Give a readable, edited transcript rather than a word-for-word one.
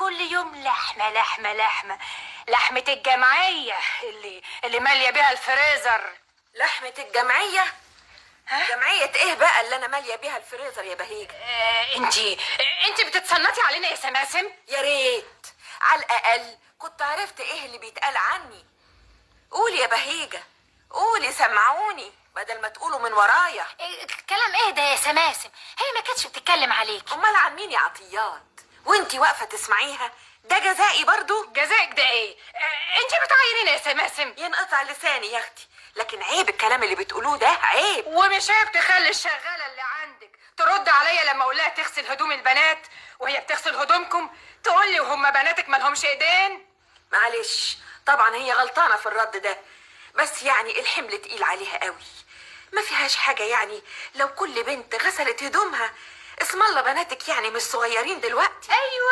كل يوم لحمة لحمة لحمة، لحمة الجمعية اللي مالية بيها الفريزر. لحمة الجمعية؟ جمعية ايه بقى اللي انا مالية بيها الفريزر يا بهيجة؟ انتي بتتصنطي علينا يا سماسم. يا ريت على الاقل كنت عرفت ايه اللي بيتقال عني. قولي يا بهيجة، قولي سمعوني بدل ما تقولوا من ورايا. كلام ايه ده يا سماسم؟ هي ما كانتش بتتكلم عليك. امال عن مين يا عطيات؟ وانتي واقفة تسمعيها؟ ده جزائي برضو؟ جزائك ده ايه؟ انتي بتعايرينا يا سماسم. ينقطع لساني يا اختي، لكن عيب الكلام اللي بتقولوه ده، عيب. ومش عيب تخلي الشغالة اللي عندك ترد عليا لما اقول لها تغسل هدوم البنات وهي بتغسل هدومكم، تقول لي وهم بناتك ما لهمش ايدين؟ معلش، طبعا هي غلطانة في الرد ده، بس يعني الحمل تقيل عليها قوي. ما فيهاش حاجة يعني لو كل بنت غسلت هدومها. اسم الله بناتك يعني مش صغيرين دلوقتي. ايوه